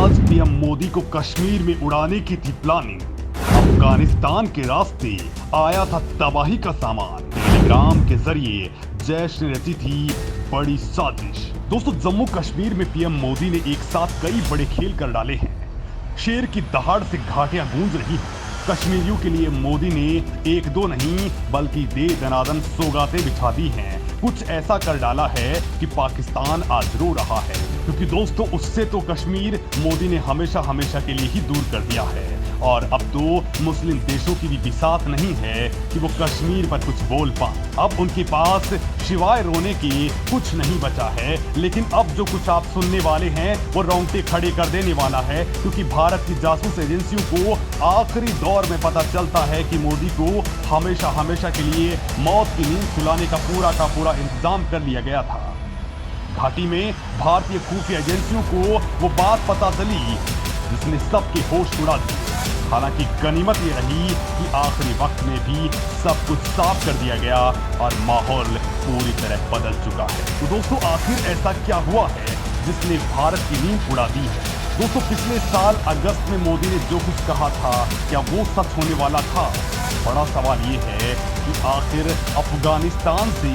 आज पीएम मोदी को कश्मीर में उड़ाने की थी प्लानिंग। अफगानिस्तान के रास्ते आया था तबाही का सामान। टेलीग्राम के जरिए जैश ने रची थी बड़ी साजिश। दोस्तों, जम्मू कश्मीर में पीएम मोदी ने एक साथ कई बड़े खेल कर डाले हैं। शेर की दहाड़ से घाटियां गूंज रही हैं। कश्मीरियों के लिए मोदी ने एक दो नहीं बल्कि दे दनादन सौगातें बिछा दी हैं। कुछ ऐसा कर डाला है कि पाकिस्तान आज रो रहा है, क्योंकि दोस्तों उससे तो कश्मीर मोदी ने हमेशा हमेशा के लिए ही दूर कर दिया है। और अब तो मुस्लिम देशों की भी बिसात नहीं है कि वो कश्मीर पर कुछ बोल पाए। अब उनके पास सिवाय रोने के कुछ नहीं बचा है। लेकिन अब जो कुछ आप सुनने वाले हैं वो रोंगटे खड़े कर देने वाला है, क्योंकि भारत की जासूस एजेंसियों को आखिरी दौर में पता चलता है कि मोदी को हमेशा हमेशा के लिए मौत की नींद सुलाने का पूरा इंतजाम कर लिया गया था। घाटी में भारतीय खुफिया एजेंसियों को वो बात पता चली जिसने सबके होश उड़ा दिए। हालांकि गनीमत ये रही कि आखिरी वक्त में भी सब कुछ साफ कर दिया गया और माहौल पूरी तरह बदल चुका है। तो दोस्तों, आखिर ऐसा क्या हुआ है जिसने भारत की नींद उड़ा दी है? दोस्तों, पिछले साल अगस्त में मोदी ने जो कुछ कहा था, क्या वो सच होने वाला था? बड़ा सवाल ये है कि आखिर अफगानिस्तान से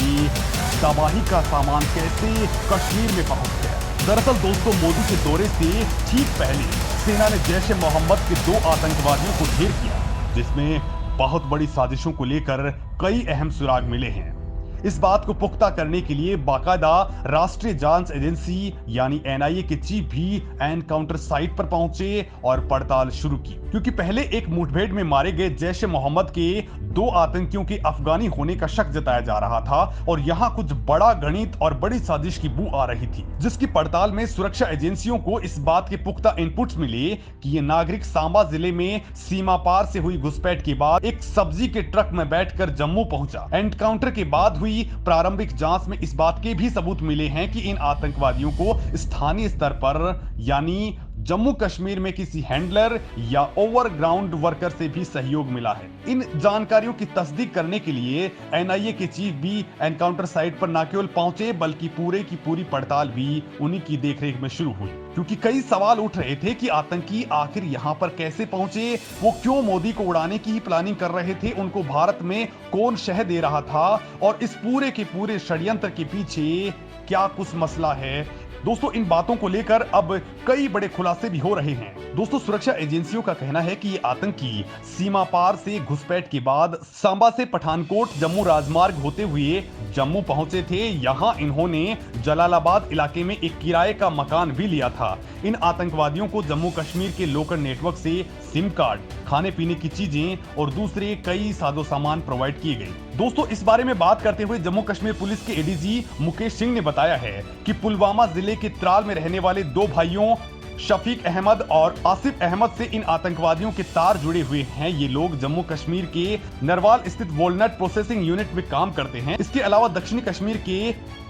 तबाही का सामान कैसे कश्मीर में पहुंच गया? दरअसल दोस्तों, मोदी के दौरे से ठीक पहले सेना ने जैश ए मोहम्मद के 2 आतंकवादियों को ढेर किया, जिसमें बहुत बड़ी साजिशों को लेकर कई अहम सुराग मिले हैं। इस बात को पुख्ता करने के लिए बाकायदा राष्ट्रीय जांच एजेंसी यानी एनआईए के चीफ भी एनकाउंटर साइट पर पहुंचे और पड़ताल शुरू की, क्योंकि पहले एक मुठभेड़ में मारे गए जैश ए मोहम्मद के 2 आतंकियों के अफगानी होने का शक जताया जा रहा था और यहां कुछ बड़ा गणित और बड़ी साजिश की बू आ रही थी, जिसकी पड़ताल में सुरक्षा एजेंसियों को इस बात के पुख्ता इनपुट्स मिले कि ये नागरिक सांबा जिले में सीमा पार से हुई घुसपैठ के बाद एक सब्जी के ट्रक में बैठकर जम्मू पहुंचा। एनकाउंटर के बाद हुई प्रारंभिक जांच में इस बात के भी सबूत मिले हैं कि इन आतंकवादियों को स्थानीय स्तर पर यानी जम्मू कश्मीर में किसी हैंडलर या ओवरग्राउंड वर्कर से भी सहयोग मिला है। इन जानकारियों की तस्दीक करने के लिए एनआईए के चीफ भी एनकाउंटर साइट पर न केवल पहुंचे बल्कि पूरे की पूरी पड़ताल भी उन्हीं की देखरेख में शुरू हुई, क्योंकि कई सवाल उठ रहे थे कि आतंकी आखिर यहां पर कैसे पहुंचे, वो क्यों मोदी को उड़ाने की ही प्लानिंग कर रहे थे, उनको भारत में कौन शह दे रहा था और इस पूरे के पूरे षड्यंत्र के पीछे क्या कुछ मसला है। दोस्तों, इन बातों को लेकर अब कई बड़े खुलासे भी हो रहे हैं। दोस्तों, सुरक्षा एजेंसियों का कहना है कि ये आतंकी सीमा पार से घुसपैठ के बाद सांबा से पठानकोट जम्मू राजमार्ग होते हुए जम्मू पहुंचे थे। यहां इन्होंने जलालाबाद इलाके में एक किराए का मकान भी लिया था। इन आतंकवादियों को जम्मू कश्मीर के लोकल नेटवर्क से सिम कार्ड, खाने पीने की चीजें और दूसरे कई साजो सामान प्रोवाइड किए गए। दोस्तों, इस बारे में बात करते हुए जम्मू कश्मीर पुलिस के एडीजी मुकेश सिंह ने बताया है कि पुलवामा जिले के त्राल में रहने वाले 2 भाइयों शफीक अहमद और आसिफ अहमद से इन आतंकवादियों के तार जुड़े हुए हैं। ये लोग जम्मू कश्मीर के नरवाल स्थित वॉलनट प्रोसेसिंग यूनिट में काम करते हैं। इसके अलावा दक्षिणी कश्मीर के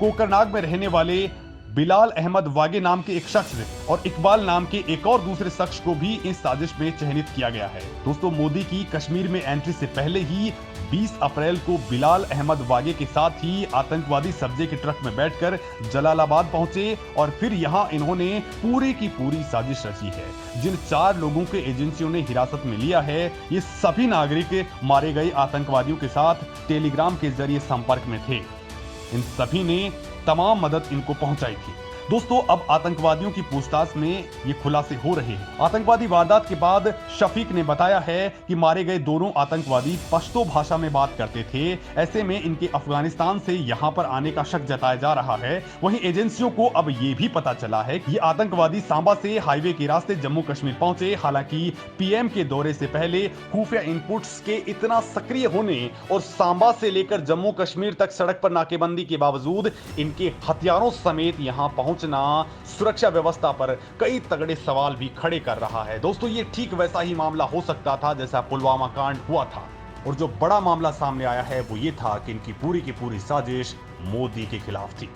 कोकरनाग में रहने वाले बिलाल अहमद वागे नाम के एक शख्स और इकबाल नाम के एक और दूसरे शख्स को भी इस साजिश में चयनित किया गया है। दोस्तों, मोदी की कश्मीर में एंट्री से पहले ही 20 अप्रैल को बिलाल अहमद वागे के साथ ही आतंकवादी सब्जी के ट्रक में बैठकर जलालाबाद पहुंचे और फिर यहां इन्होंने पूरी की पूरी साजिश रची है। जिन 4 लोगों के एजेंसियों ने हिरासत में लिया है, ये सभी नागरिक मारे गए आतंकवादियों के साथ टेलीग्राम के जरिए संपर्क में थे। इन सभी ने तमाम मदद इनको पहुंचाई थी। दोस्तों, अब आतंकवादियों की पूछताछ में ये खुलासे हो रहे हैं। आतंकवादी वारदात के बाद शफीक ने बताया है कि मारे गए दोनों आतंकवादी पश्तो भाषा में बात करते थे। ऐसे में इनके अफगानिस्तान से यहां पर आने का शक जताया जा रहा है। वहीं एजेंसियों को अब ये भी पता चला है कि ये आतंकवादी सांबा से हाईवे के रास्ते जम्मू कश्मीर पहुंचे। हालांकि पीएम के दौरे से पहले खुफिया इनपुट्स के इतना सक्रिय होने और सांबा से लेकर जम्मू कश्मीर तक सड़क पर नाकेबंदी के बावजूद इनके हथियारों समेत यहां पहुंचना सुरक्षा व्यवस्था पर कई तगड़े सवाल भी खड़े कर रहा है। दोस्तों, ये ठीक वैसा ही मामला हो सकता था जैसा पुलवामा कांड हुआ था, और जो बड़ा मामला सामने आया है वो ये था कि इनकी पूरी की पूरी साजिश मोदी के खिलाफ थी।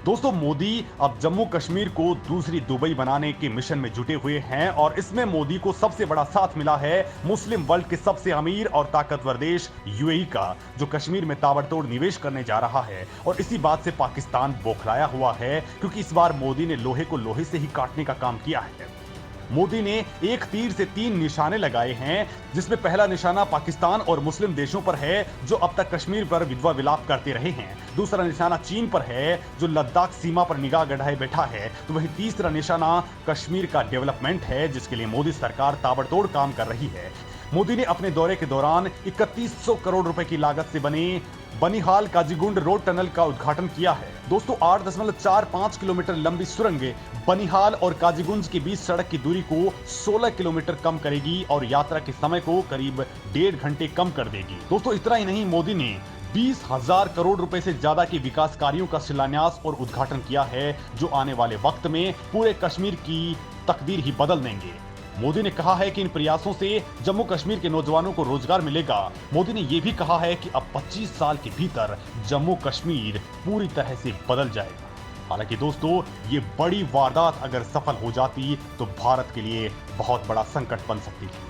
दोस्तों, मोदी अब जम्मू कश्मीर को दूसरी दुबई बनाने के मिशन में जुटे हुए हैं और इसमें मोदी को सबसे बड़ा साथ मिला है मुस्लिम वर्ल्ड के सबसे अमीर और ताकतवर देश यूएई का, जो कश्मीर में ताबड़तोड़ निवेश करने जा रहा है। और इसी बात से पाकिस्तान बौखलाया हुआ है, क्योंकि इस बार मोदी ने लोहे को लोहे से ही काटने का काम किया है। मोदी ने एक तीर से 3 निशाने लगाए हैं, जिसमें पहला निशाना पाकिस्तान और मुस्लिम देशों पर है जो अब तक कश्मीर पर विधवा विलाप करते रहे हैं। दूसरा निशाना चीन पर है जो लद्दाख सीमा पर निगाह गड़ाए बैठा है। तो वहीं तीसरा निशाना कश्मीर का डेवलपमेंट है, जिसके लिए मोदी सरकार ताबड़तोड़ काम कर रही है। मोदी ने अपने दौरे के दौरान 3100 करोड़ रुपए की लागत से बने बनिहाल काजीगुंड रोड टनल का उद्घाटन किया है। दोस्तों 8.45 किलोमीटर लंबी सुरंग बनिहाल और काजीगुंज के बीच सड़क की दूरी को 16 किलोमीटर कम करेगी और यात्रा के समय को करीब 1.5 घंटे कम कर देगी। दोस्तों इतना ही नहीं, मोदी ने 20,000 करोड़ रुपए से ज्यादा के विकास कार्यों का शिलान्यास और उद्घाटन किया है, जो आने वाले वक्त में पूरे कश्मीर की तकदीर ही बदल देंगे। मोदी ने कहा है कि इन प्रयासों से जम्मू कश्मीर के नौजवानों को रोजगार मिलेगा। मोदी ने यह भी कहा है कि अब 25 साल के भीतर जम्मू कश्मीर पूरी तरह से बदल जाएगा। हालांकि दोस्तों ये बड़ी वारदात अगर सफल हो जाती तो भारत के लिए बहुत बड़ा संकट बन सकती थी।